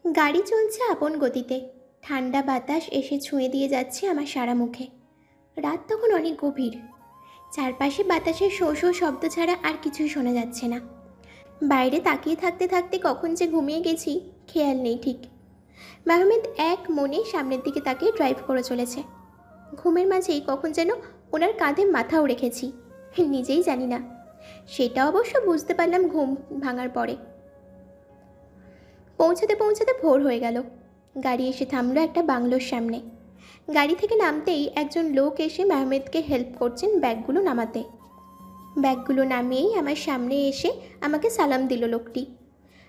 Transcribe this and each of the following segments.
গাড়ি চলছে আপন গতিতে। ঠান্ডা বাতাস এসে ছুঁয়ে দিয়ে যাচ্ছে আমার সারা মুখে। রাত তখন অনেক গভীর। চারপাশে বাতাসের শো শো শব্দ ছাড়া আর কিছুই শোনা যাচ্ছে না। বাইরে তাকিয়ে থাকতে থাকতে কখন যে ঘুমিয়ে গেছি খেয়াল নেই ঠিক। মেহমেদ এক মনে সামনের দিকে তাকিয়ে ড্রাইভ করে চলেছে। ঘুমের মাঝেই কখন যেন ওনার কাঁধে মাথাও রেখেছি, নিজেই জানি না। সেটা অবশ্য বুঝতে পারলাম ঘুম ভাঙার পরে। পৌঁছাতে পৌঁছাতে ভোর হয়ে গেল। গাড়ি এসে থামলো একটা বাংলোর সামনে। গাড়ি থেকে নামতেই একজন লোক এসে মেহমেদকে হেল্প করছেন ব্যাগগুলো নামাতে। ব্যাগগুলো নামিয়েই আমার সামনে এসে আমাকে সালাম দিল লোকটি।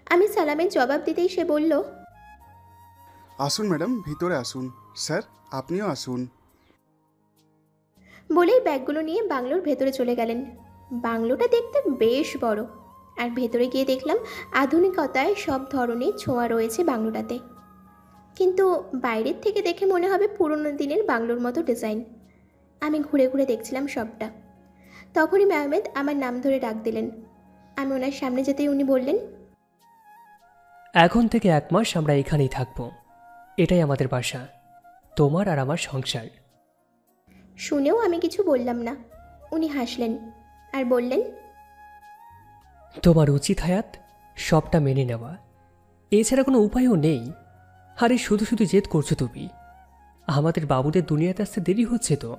আমি সালামের জবাব দিতেই সে বলল, আসুন ম্যাডাম, ভিতরে আসুন। স্যার, আপনিও আসুন। বলেই ব্যাগগুলো নিয়ে বাংলোর ভেতরে চলে গেলেন। বাংলোটা দেখতে বেশ বড়, আর ভেতরে গিয়ে দেখলাম আধুনিকতায় সব ধরনের ছোঁয়া রয়েছে বাংলোটাতে। কিন্তু বাইরের থেকে দেখে মনে হবে পুরনো দিনের বাংলোর মতো ডিজাইন। আমি ঘুরে ঘুরে দেখছিলাম সবটা। তখনই মেহমেদ আমার নাম ধরে ডাক দিলেন। আমি ওনার সামনে যেতেই উনি বললেন, এখন থেকে 1 মাস আমরা এখানেই থাকবো। এটাই আমাদের বাসা, তোমার আর আমার সংসার। শুনেও আমি কিছু বললাম না। উনি হাসলেন আর বললেন, তোমার উচিত হায়াত সবটা মেনে নেওয়া, এছাড়া কোনো উপায়ও নেই। আরে শুধু শুধু জেদ করছো তুমি। আমাদের বাবুদের দুনিয়াতে আসতে দেরি হচ্ছে তো।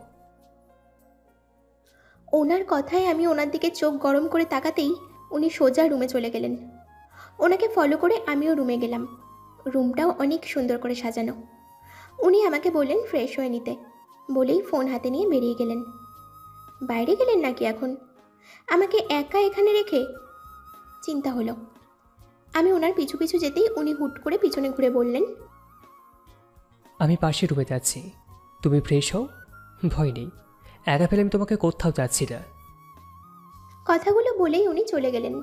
ওনার কথায় আমি ওনার দিকে চোখ গরম করে তাকাতেই উনি সোজা রুমে চলে গেলেন। ওনাকে ফলো করে আমিও রুমে গেলাম। রুমটাও অনেক সুন্দর করে সাজানো। উনি আমাকে বললেন ফ্রেশ হয়ে নিতে, বলেই ফোন হাতে নিয়ে বেরিয়ে গেলেন। বাইরে গেলেন নাকি এখন, আমাকে একা এখানে রেখে? চিন্তা হলো। আমি ওনার পিছু পিছু যেতেই উনি হুট করে পিছনে ঘুরে বললেন, আমি পাশের রুমে যাচ্ছি, তুমি ফ্রেশ হও। ভয় নেই, একা ফেলে আমি তোমাকে কোথাও যাচ্ছি না। কথাগুলো বলেই উনি চলে গেলেন।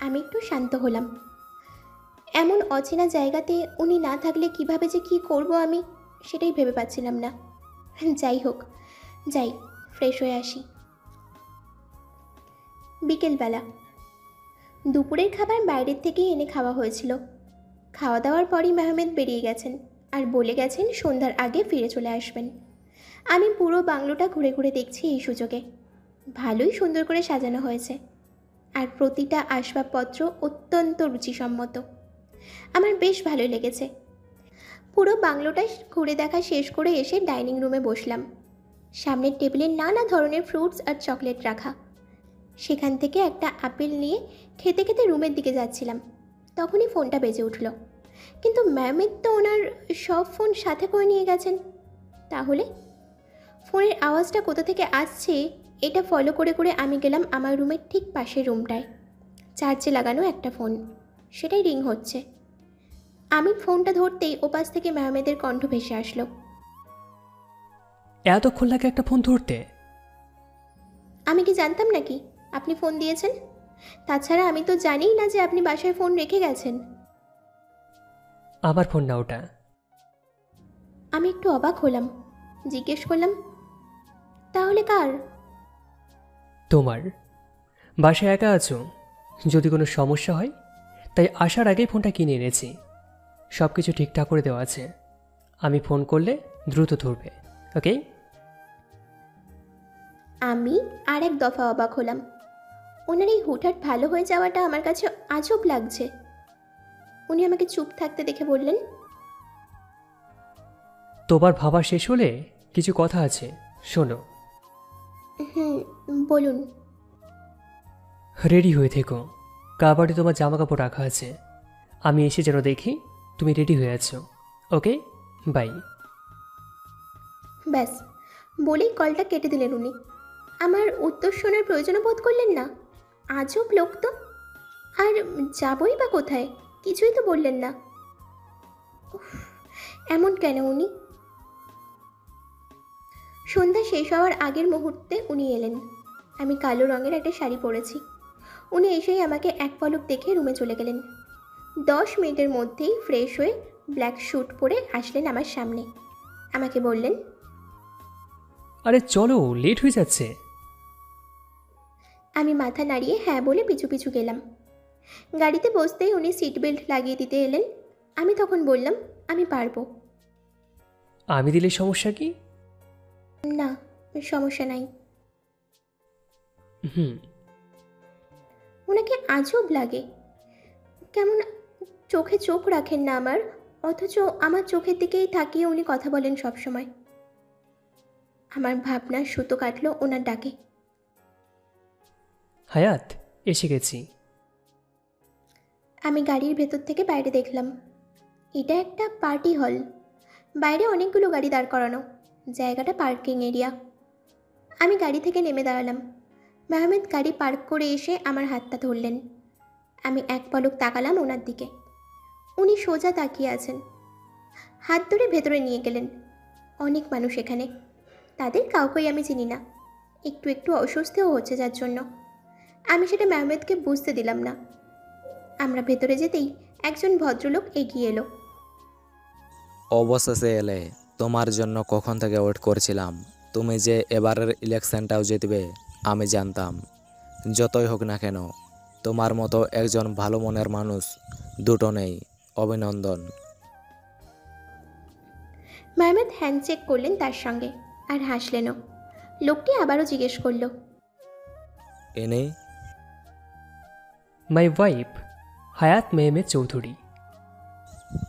আমি একটু শান্ত হলাম। এমন অচেনা জায়গাতে উনি না থাকলে কিভাবে যে কী করব আমি সেটাই ভেবে পাচ্ছিলাম না। যাই হোক, যাই ফ্রেশ হয়ে আসি। বিকেলবেলা দুপুরের খাবার বাইরের থেকেই এনে খাওয়া হয়েছিল। খাওয়া দাওয়ার পরই মেহমেদ বেরিয়ে গেছেন আর বলে গেছেন সন্ধ্যার আগে ফিরে চলে আসবেন। আমি পুরো বাংলোটা ঘুরে ঘুরে দেখছি এই সুযোগে। ভালোই সুন্দর করে সাজানো হয়েছে, আর প্রতিটা আসবাবপত্র অত্যন্ত রুচিসম্মত। আমার বেশ ভালোই লেগেছে। পুরো বাংলোটা ঘুরে দেখা শেষ করে এসে ডাইনিং রুমে বসলাম। সামনের টেবিলে নানা ধরনের ফ্রুটস আর চকলেট রাখা। সেখান থেকে একটা আপেল নিয়ে খেতে খেতে রুমের দিকে যাচ্ছিলাম, তখনই ফোনটা বেজে উঠল। কিন্তু ম্যামের তো ওনার সব ফোন সাথে করে নিয়ে গেছেন। তাহলে ফোনের আওয়াজটা কোথা থেকে আসছে এটা ফলো করে করে আমি গেলাম আমার রুমের ঠিক পাশের রুমটায়। চার্জে লাগানো একটা ফোন, সেটাই রিং হচ্ছে। আমি ফোনটা ধরতেই ওপাশ থেকে মেহমেদের কণ্ঠ ভেসে আসলো, এতক্ষণ লাগে একটা ফোন ধরতে? আমি কি জানতাম নাকি আপনি ফোন দিয়েছেন? তাছাড়া আমি তো জানিই না যে আপনি বাসায় ফোন রেখে গেছেন। আমার ফোন না ওটা। আমি একটু অবাক হলাম, জিজ্ঞেস করলাম, তাহলে কার? তোমার। বাসায় একা আছো, যদি কোনো সমস্যা হয় তাই আসার আগেই ফোনটা কিনে এনেছি। সব কিছু ঠিকঠাক করে দেওয়া আছে, আমি ফোন করলে দ্রুত ধরবে। ওকে? আমি আর এক দফা অবাক হলাম। ওনার এই হুটহাট ভালো হয়ে যাওয়াটা আমার কাছে আজব লাগছে। উনি আমাকে চুপ থাকতে দেখে বললেন, তোমার ভাবা শেষ হলে কিছু কথা আছে, শোনো। হুম, বলুন। রেডি হয়ে থেকো, কাবাডে তোমার জামা কাপড় রাখা আছে। আমি এসে যেন দেখি তুমি রেডি হয়ে আছো। ওকে, বাই। ব্যাস বলেই কলটা কেটে দিলেন উনি। আমার উত্তর শোনার প্রয়োজন বোধ করলেন না। আজব লোক তো। আর যাবই বা কোথায়, কিছুই তো বললেন না। উফ, এমন কেন উনি? সন্ধ্যা শেষ হওয়ার আগের মুহূর্তে উনি এলেন। আমি কালো রঙের একটা শাড়ি পরেছি। উনি এসেই আমাকে এক পলক দেখে রুমে চলে গেলেন। 10 মিনিটের মধ্যেই ফ্রেশ হয়ে ব্ল্যাক স্যুট পরে আসলেন আমার সামনে। আমাকে বললেন, আরে চলো, লেট হয়ে যাচ্ছে। আমি মাথা নাড়িয়ে হ্যাঁ বলে পিছু পিছু গেলাম। গাড়িতে বসতেই উনি সিট বেল্ট লাগিয়ে দিতে এলেন। আমি তখন বললাম, আমি পারবো। আমি দিলে সমস্যা কি? না, সমস্যা নাই। হুম। ওনাকে আজব লাগে, কেমন চোখে চোখ রাখেন না আমার, অথচ আমার চোখের দিকেই তাকিয়ে উনি কথা বলেন সব সময়। আমার ভাবনার সুতো কাটলো ওনার ডাকে। হায়াত, এসে গেছি। আমি গাড়ির ভেতর থেকে বাইরে দেখলাম, এটা একটা পার্টি হল। বাইরে অনেকগুলো গাড়ি দাঁড় করানো, জায়গাটা পার্কিং এরিয়া। আমি গাড়ি থেকে নেমে দাঁড়ালাম। মেহমেদ গাড়ি পার্ক করে এসে আমার হাতটা ধরলেন। আমি এক পলক তাকালাম ওনার দিকে। উনি সোজা তাকিয়ে আছেন, হাত ধরে ভেতরে নিয়ে গেলেন। অনেক মানুষ এখানে, তাদের কাউকেই আমি চিনি না। একটু একটু অস্বস্তিও হচ্ছে যার জন্য। আমি সেটা মেহমেদকে বুঝতে দিলাম না। আমরা ভেতরে যেতেই একজন ভদ্রলোক এগিয়ে এলো। অবশেষে এলে, তোমার জন্য কখন থেকে ওয়েট করছিলাম। তুমি যে এবারের ইলেকশনটাও জিতবে আমি জানতাম। যতই হোক না কেন, তোমার মতো একজন ভালো মনের মানুষ দুটো নেই। অভিনন্দন। মেহমেদ হ্যান্ডশেক করলেন তার সঙ্গে আর হাসলেনও। লোকটি আবারও জিজ্ঞেস করলো, ইনি? মাই ওয়াইফ, হায়াত মেহমেদ চৌধুরী।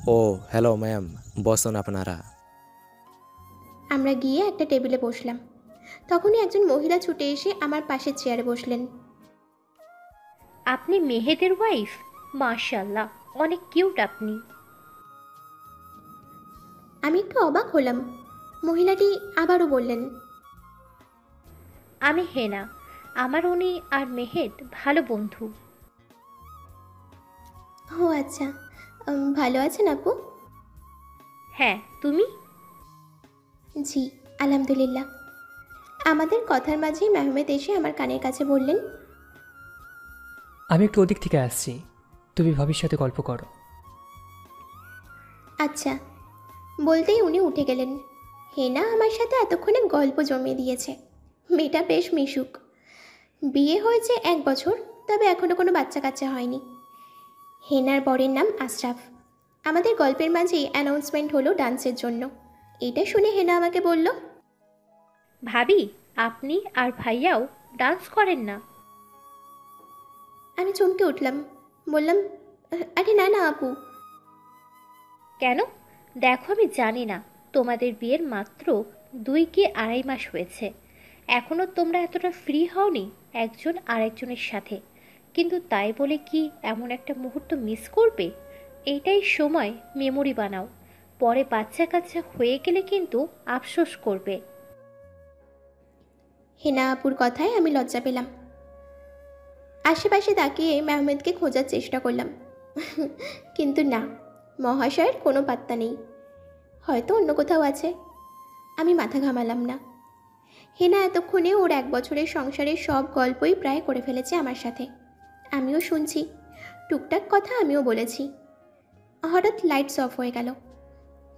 ও হ্যালো ম্যাম, বসুন আপনারা। আমরা গিয়ে একটা টেবিলে বসলাম। তখনই একজন মহিলা ছুটে এসে আমার পাশের চেয়ারে বসলেন। আপনি মেহেদের ওয়াইফ? মাশাআল্লাহ, অনেক কিউট আপনি। আমি একটু অবাক হলাম। মহিলাটি আবারও বললেন, আমি হেনা, আমার উনি আর মেহেদ ভালো বন্ধু। ও আচ্ছা, ভালো আছেন আপু? হ্যাঁ, তুমি? জি, আলহামদুলিল্লাহ। আমাদের কথার মাঝেই মেহমেদ এসে আমার কানের কাছে বললেন, আমি একটু ওদিক থেকে আসছি, তুমি ভাবির সাথে গল্প করো। আচ্ছা। বলতেই উনি উঠে গেলেন। হেনা আমার সাথে এতক্ষণে গল্প জমিয়ে দিয়েছে। মেয়েটা বেশ মিশুক। বিয়ে হয়েছে 1 বছর, তবে এখনও কোনো বাচ্চা কাচ্চা হয়নি। হেনার বরের নাম আশরাফ। আমাদের গল্পের মাঝেই অ্যানাউন্সমেন্ট হলো ডান্সের জন্য। এটা শুনে হেনা আমাকে বলল, ভাবি, আপনি আর ভাইয়াও ডান্স করেন না? আমি চমকে উঠলাম। বললাম, আরে না না আপু। কেন? দেখো, আমি জানি না, তোমাদের বিয়ের মাত্র 2 কি 2.5 মাস হয়েছে। এখনও তোমরা এতটা ফ্রি হওনি একজন আরেকজনের সাথে, কিন্তু তাই বলে কি এমন একটা মুহূর্ত মিস করবে? এইটাই সময়, মেমোরি বানাও। পরে বাচ্চা কাচ্চা হয়ে গেলে কিন্তু আফসোস করবে। হেনা আপুর কথায় আমি লজ্জা পেলাম। আশেপাশে তাকিয়ে মেহমেদকে খোঁজার চেষ্টা করলাম, কিন্তু না, মহাশয়ের কোনো পাত্তা নেই। হয়তো অন্য কোথাও আছে। আমি মাথা ঘামালাম না। হেনা এতক্ষণে ওর 1 বছরের সংসারের সব গল্পই প্রায় করে ফেলেছে আমার সাথে। আমিও শুনছি, টুকটাক কথা আমিও বলেছি। হঠাৎ লাইটস অফ হয়ে গেল।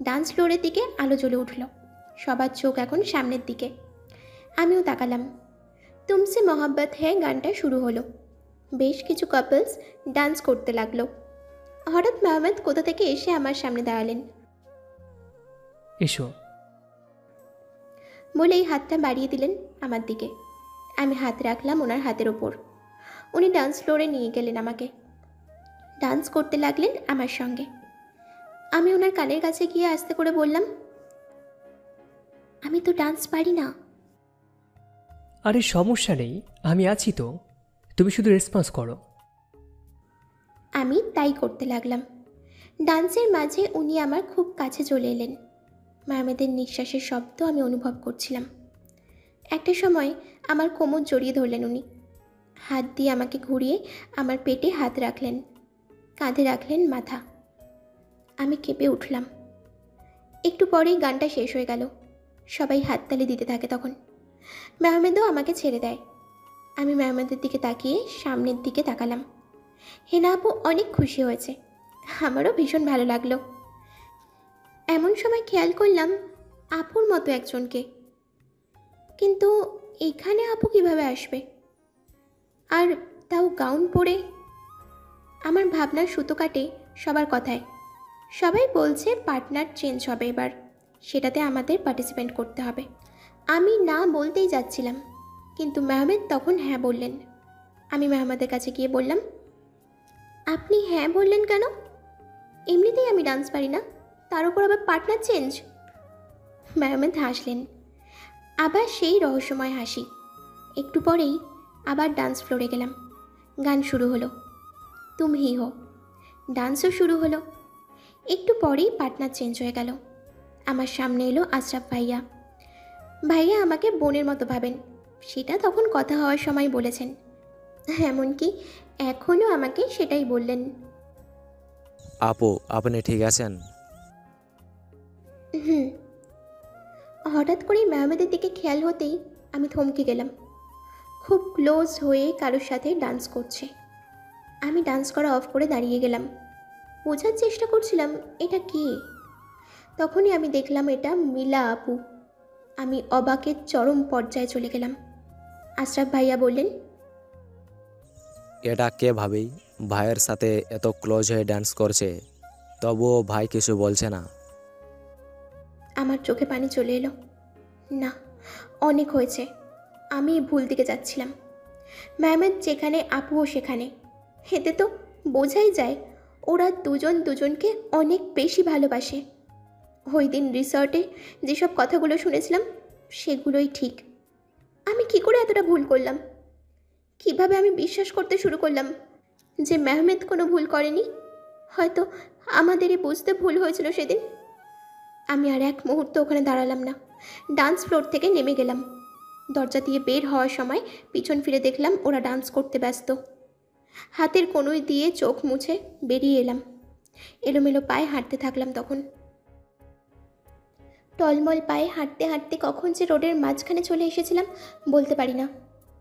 ডান্স ফ্লোরের দিকে আলো জ্বলে উঠল। সবার চোখ এখন সামনের দিকে। আমিও তাকালাম। তুমসে মোহাব্বত হ্যাঁ গানটা শুরু হলো। বেশ কিছু কাপলস ডান্স করতে লাগলো। হঠাৎ মেহমেদ কোথা থেকে এসে আমার সামনে দাঁড়ালেন। এসো। বলেই হাতটা বাড়িয়ে দিলেন আমার দিকে। আমি হাত রাখলাম ওনার হাতের ওপর। উনি ডান্স ফ্লোরে নিয়ে গেলেন আমাকে। ডান্স করতে লাগলেন আমার সঙ্গে। আমি ওনার কানের কাছে গিয়ে আস্তে করে বললাম, আমি তো ডান্স পারি না। আরে সমস্যা নেই, আমি আছি তো, তুমি শুধু রেসপন্স করো। আমি তাই করতে লাগলাম। ডান্সের মাঝে উনি আমার খুব কাছে চলে এলেন। মেহমেদের নিঃশ্বাসের শব্দ আমি অনুভব করছিলাম। একটা সময় আমার কোমর জড়িয়ে ধরলেন উনি। হাত দিয়ে আমাকে ঘুরিয়ে আমার পেটে হাত রাখলেন, কাঁধে রাখলেন মাথা। আমি কেঁপে উঠলাম। একটু পরেই গানটা শেষ হয়ে গেল। সবাই হাততালি দিতে থাকে তখন। মেহমেদও আমাকে ছেড়ে দেয়। আমি মেহমেদের দিকে তাকিয়ে সামনের দিকে তাকালাম। হেনা আপু অনেক খুশি হয়েছে। আমারও ভীষণ ভালো লাগলো। এমন সময় খেয়াল করলাম আপুর মতো একজনকে। কিন্তু এখানে আপু কিভাবে আসবে, আর তাও গাউন পরে? আমার ভাবনার সুতো কাটে সবার কথায়। সবাই বলছে পার্টনার চেঞ্জ হবে এবার, সেটাতে আমাদের পার্টিসিপেট করতে হবে। আমি না বলতেই যাচ্ছিলাম, কিন্তু মেহমেদ তখন হ্যাঁ বললেন। আমি মেহমেদের কাছে গিয়ে বললাম, আপনি হ্যাঁ বললেন কেন? এমনিতেই আমি ডান্স পারি না, তার উপর আবার পার্টনার চেঞ্জ। মেহমেদ হাসলেন, আবার সেই রহস্যময় হাসি। একটু পরেই আবার ডান্স ফ্লোরে গেলাম। গান শুরু হলো, তুম হি হো। ডান্সও শুরু হলো। একটু পরেই পার্টনার চেঞ্জ হয়ে গেল। আমার সামনে এলো আশরাফ ভাইয়া। ভাইয়া আমাকে বোনের মতো ভাবেন, সেটা তখন কথা হওয়ার সময় বলেছেন, এমনকি এখনও আমাকে সেটাই বললেন। আপু, আপনি ঠিক আছেন? হুম। হঠাৎ করেই মেহমেদের দিকে খেয়াল হতেই আমি থমকে গেলাম। খুব ক্লোজ হয়ে কারোর সাথে ডান্স করছে। আমি ডান্স করা অফ করে দাঁড়িয়ে গেলাম, বোঝার চেষ্টা করছিলাম এটা কে। তখনই আমি দেখলাম এটা মিলা আপু। আমি অবাকের চরম পর্যায়ে চলে গেলাম। আশরাফ ভাইয়া বললেন, এটা কে ভাবি? ভাইয়ের সাথে এত ক্লোজ হয়ে ডান্স করছে, তবুও ভাই কিছু বলছে না। আমার চোখে পানি চলে এলো। না, অনেক হয়েছে, আমি ভুল দিকে যাচ্ছিলাম। মেহমেদ যেখানে, আপুও সেখানে। এতে তো বোঝাই যায় ওরা দুজন দুজনকে অনেক বেশি ভালোবাসে। ওই দিন রিসর্টে যেসব কথাগুলো শুনেছিলাম সেগুলোই ঠিক। আমি কি করে এতটা ভুল করলাম? কিভাবে আমি বিশ্বাস করতে শুরু করলাম যে মেহমেদ কোনো ভুল করেনি? হয়তো আমাদেরই বুঝতে ভুল হয়েছিল সেদিন। আমি আর এক মুহূর্ত ওখানে দাঁড়ালাম না, ডান্স ফ্লোর থেকে নেমে গেলাম। দরজা দিয়ে বের হওয়ার সময় পিছন ফিরে দেখলাম ওরা ডান্স করতে ব্যস্ত। হাতের কনুই দিয়ে চোখ মুছে বেরিয়ে এলাম। এলোমেলো পায়ে হাঁটতে থাকলাম। তখন টলমল পায়ে হাঁটতে হাঁটতে কখন যে রোডের মাঝখানে চলে এসেছিলাম বলতে পারি না।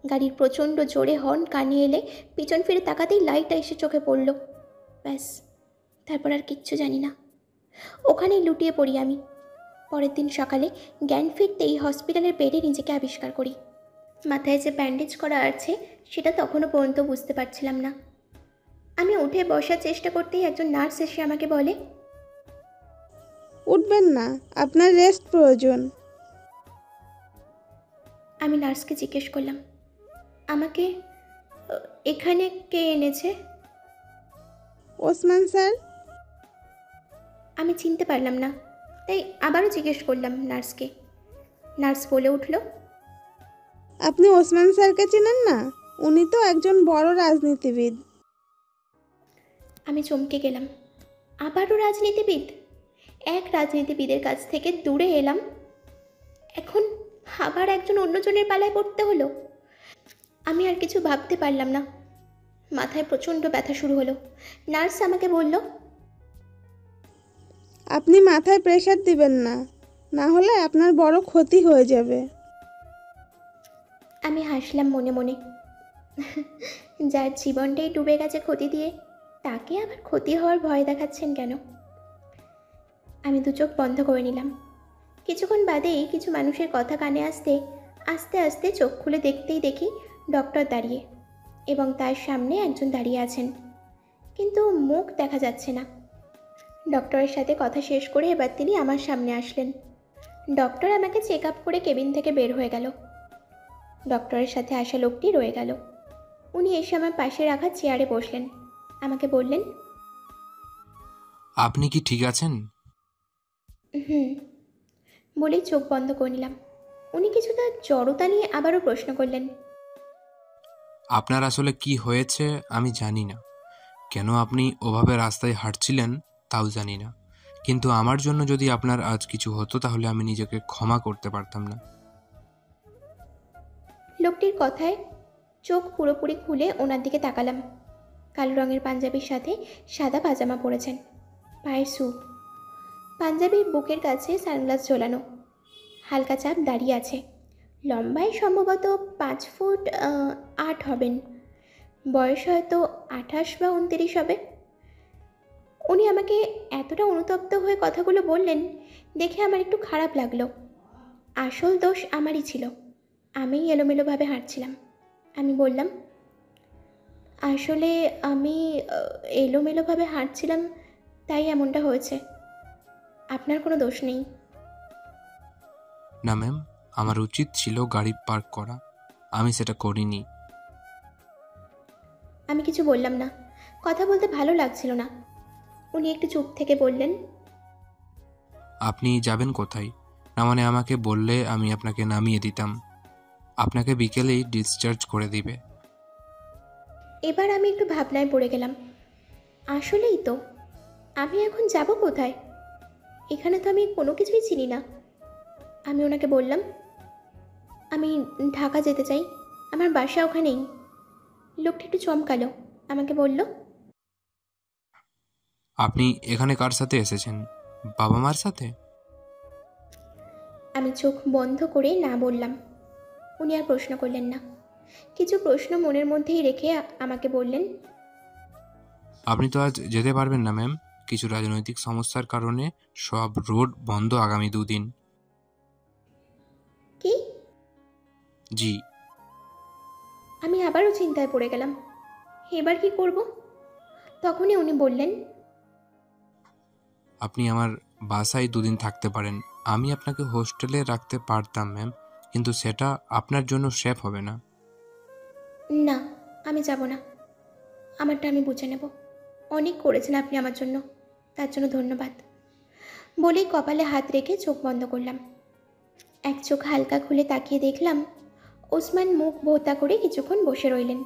গাড়ির প্রচণ্ড জোরে হর্ন কানে এলে পিছন ফিরে তাকাতেই লাইটটা এসে চোখে পড়ল। ব্যাস, তারপর আর কিচ্ছু জানি না। ওখানেই লুটিয়ে পড়ি আমি। পরের দিন সকালে জ্ঞান ফিরতেই হসপিটালের বেডে নিজেকে আবিষ্কার করি। মাথায় যে ব্যান্ডেজ করা আছে সেটা তখনও পর্যন্ত বুঝতে পারছিলাম না। আমি উঠে বসার চেষ্টা করতেই একজন নার্স এসে আমাকে বলে, উঠবেন না, আপনার রেস্ট প্রয়োজন। আমি নার্সকে জিজ্ঞেস করলাম, আমাকে এখানে কে এনেছে? ওসমান স্যার। আমি চিনতে পারলাম না, তাই আবারও জিজ্ঞেস করলাম নার্সকে। নার্স বলে উঠল, আপনি ওসমান স্যারকে চেনেন না? উনি তো একজন বড় রাজনীতিবিদ। আমি চমকে গেলাম। আবারও রাজনীতিবিদ? এক রাজনীতিবিদের কাছ থেকে দূরে এলাম, এখন আবার একজন অন্যজনের পালায় পড়তে হলো। আমি আর কিছু ভাবতে পারলাম না। মাথায় প্রচণ্ড ব্যথা শুরু হলো। নার্স আমাকে বলল, আপনি মাথায় প্রেশার দিবেন না, না হলে আপনার বড় ক্ষতি হয়ে যাবে। আমি হাসলাম মনে মনে। যার জীবনটাই ডুবে গেছে ক্ষতি দিয়ে, তাকে আবার ক্ষতি হওয়ার ভয় দেখাচ্ছেন কেন? আমি দু চোখ বন্ধ করে নিলাম। কিছুক্ষণ বাদেই কিছু মানুষের কথা কানে আসতে আস্তে আস্তে চোখ খুলে দেখতেই দেখি ডক্টর দাঁড়িয়ে, এবং তার সামনে একজন দাঁড়িয়ে আছেন, কিন্তু মুখ দেখা যাচ্ছে না। ডক্টরের সাথে কথা শেষ করে এবার তিনি আমার সামনে আসলেন। ডক্টর আমাকে চেক আপ করে কেবিন থেকে বের হয়ে গেল। ডক্টরের সাথে আসা লোকটি রয়ে গেল। উনি এসে আমার পাশে রাখা চেয়ারে বসলেন। আমাকে বললেন, আপনি কি ঠিক আছেন? হুম বলেই চোখ বন্ধ করে নিলাম। উনি কিছুটা জড়তা নিয়ে আবারও প্রশ্ন করলেন, আপনার আসলে কি হয়েছে আমি জানি না, কেন আপনি ওভাবে রাস্তায় হাঁটছিলেন তাও জানি না, কিন্তু আমার জন্য যদি আপনার আজ কিছু হতো তাহলে আমি নিজেকে ক্ষমা করতে পারতাম না। লোকটির কথায় চোখ পুরোপুরি খুলে ওনার দিকে তাকালাম। কালো রঙের পাঞ্জাবির সাথে সাদা পাজামা পরেছেন, পায়ের শু, পাঞ্জাবির বুকের কাছে সানগ্লাস ঝোলানো, হালকা চাপ দাঁড়িয়ে আছে। লম্বায় সম্ভবত 5 ফুট 8 হবেন, বয়স হয়তো 28 বা 29 হবে। উনি আমাকে এতটা অনুতপ্ত হয়ে কথাগুলো বললেন দেখে আমার একটু খারাপ লাগলো। আসল দোষ আমারই ছিল, আমিই এলোমেলোভাবে হাঁটছিলাম। আমি বললাম, আসলে আমি এলোমেলোভাবে হাঁটছিলাম তাই এমনটা হয়েছে। আপনার কোনো দোষ নেই। না ম্যাম, আমার উচিত ছিল গাড়ি পার্ক করা, আমি সেটা করিনি। আমি কিছু বললাম না, কথা বলতে ভালো লাগছিল না। উনি একটু চুপ থেকে বললেন, আপনি যাবেন কোথায়? না মানে আমাকে বললে আমি আপনাকে নামিয়ে দিতাম। আপনাকে বিকেলেই ডিসচার্জ করে দিবে। এবার আমি একটু ভাবনায় পড়ে গেলাম। আসলেই তো, আমি এখন যাব কোথায়? এখানে তো আমি কোনো কিছুই চিনি না। আমি ওনাকে বললাম, আমি ঢাকা যেতে চাই, আমার বাসা ওখানেই। লোকটা একটু চমকালো, আমাকে বলল, আপনি এখানে কার সাথে এসেছেন? বাবা মার সাথে? আমি চোখ বন্ধ করে না বললাম। উনি আর প্রশ্ন করলেন না, কিছু প্রশ্ন মনের মধ্যেই রেখে আমাকে বললেন, আপনি তো আজ যেতে পারবেন না ম্যাম, কিছু রাজনৈতিক সমস্যার কারণে সব রোড বন্ধ আগামী 2 দিন। কি? জি। আমি আবারও চিন্তায় পড়ে গেলাম, এবার কি করব? তখনই উনি বললেন, আপনি আমার বাসায় 2 দিন থাকতে পারেন। আমি আপনাকে হোস্টেলে রাখতে পারতাম ম্যাম, কিন্তু সেটা আপনার জন্য সেফ হবে না। না, আমি যাব না, আমারটা আমি বুঝে নেব। অনেক করেছেন আপনি আমার জন্য, তার জন্য ধন্যবাদ। বলেই কপালে হাত রেখে চোখ বন্ধ করলাম। এক চোখ হালকা খুলে তাকিয়ে দেখলাম ওসমান মুখ ভোঁতা করে কিছুক্ষণ বসে রইলেন,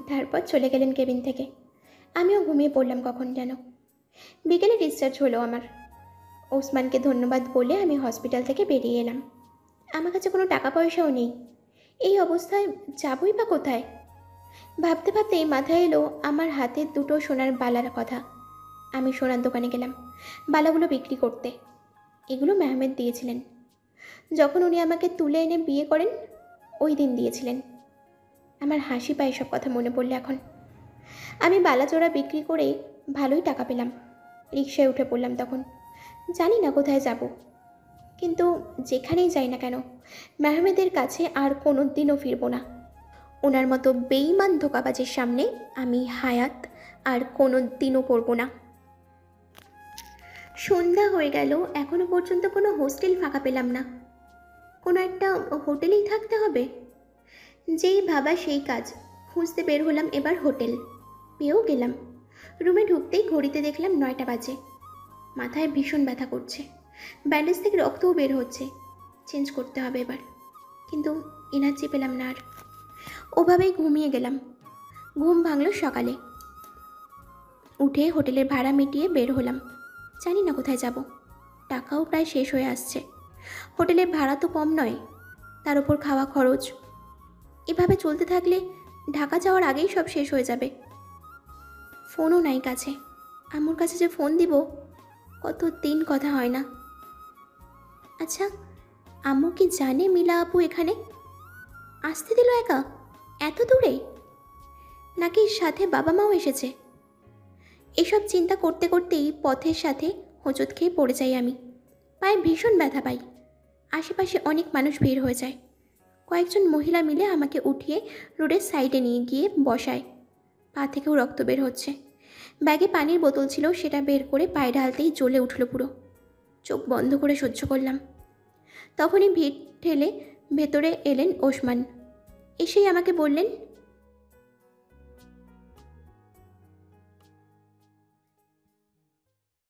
তারপর চলে গেলেন কেবিন থেকে। আমিও ঘুমিয়ে পড়লাম কখন যেন। বিকেলে ডিসচার্জ হলো আমার। ওসমানকে ধন্যবাদ বলে আমি হসপিটাল থেকে বেরিয়ে এলাম। আমার কাছে কোনো টাকা পয়সাও নেই, এই অবস্থায় যাবই বা কোথায়? ভাবতে ভাবতেই মাথায় এলো আমার হাতে 2টো সোনার বালার কথা। আমি সোনার দোকানে গেলাম বালাগুলো বিক্রি করতে। এগুলো মেহমেদ দিয়েছিলেন, যখন উনি আমাকে তুলে এনে বিয়ে করেন ওই দিন দিয়েছিলেন। আমার হাসি পায় সব কথা মনে পড়লে এখন। আমি বালাচোরা বিক্রি করে ভালোই টাকা পেলাম। রিকশায় উঠে পড়লাম তখন। জানি না কোথায় যাব, কিন্তু যেখানেই যাই না কেন মেহমেদের কাছে আর কোনো দিনও ফিরব না। ওনার মতো বেঈমান ধোঁকাবাজের সামনে আমি হায়াত আর কোনো দিনও পড়ব না। সন্ধ্যা হয়ে গেল, এখনো পর্যন্ত কোনো হোস্টেল ফাঁকা পেলাম না। কোনো একটা হোটেলেই থাকতে হবে। যেই ভাবা সেই কাজ, খুঁজতে বের হলাম এবার হোটেল। পেয়েও গেলাম। রুমে ঢুকতেই ঘড়িতে দেখলাম 9টা বাজে। মাথায় ভীষণ ব্যথা করছে, ব্যান্ডেজ থেকে রক্তও বের হচ্ছে। চেঞ্জ করতে হবে এবার, কিন্তু এনার্জি পেলাম না আর। ওভাবেই ঘুমিয়ে গেলাম। ঘুম ভাঙল সকালে। উঠে হোটেলের ভাড়া মিটিয়ে বের হলাম। জানি না কোথায় যাব, টাকাও প্রায় শেষ হয়ে আসছে। হোটেলের ভাড়া তো কম নয়, তার উপর খাওয়া খরচ। এভাবে চলতে থাকলে ঢাকা যাওয়ার আগেই সব শেষ হয়ে যাবে। ফোনও নাই কাছে, আম্মুর কাছে যে ফোন দিব, কত দিন কথা হয় না। আচ্ছা, আম্মু কি জানে মিলা আপু এখানে? আসতে দিল একা এত দূরে? নাকি সাথে বাবা মাও এসেছে? এসব চিন্তা করতে করতেই পথের সাথে হোঁচট খেয়ে পড়ে যাই আমি। পায়ে ভীষণ ব্যথা পাই। আশেপাশে অনেক মানুষ ভিড় হয়ে যায়। কয়েকজন মহিলা মিলে আমাকে উঠিয়ে রোডের সাইডে নিয়ে গিয়ে বসায়। পা থেকেও রক্ত বের হচ্ছে। ব্যাগে পানির বোতল ছিল, সেটা বের করে পায়ে ঢালতেই জ্বলে উঠল পুরো। চোখ বন্ধ করে সহ্য করলাম। তখনই ভিড় ঠেলে ভেতরে এলেন ওসমান। এসেই আমাকে বললেন,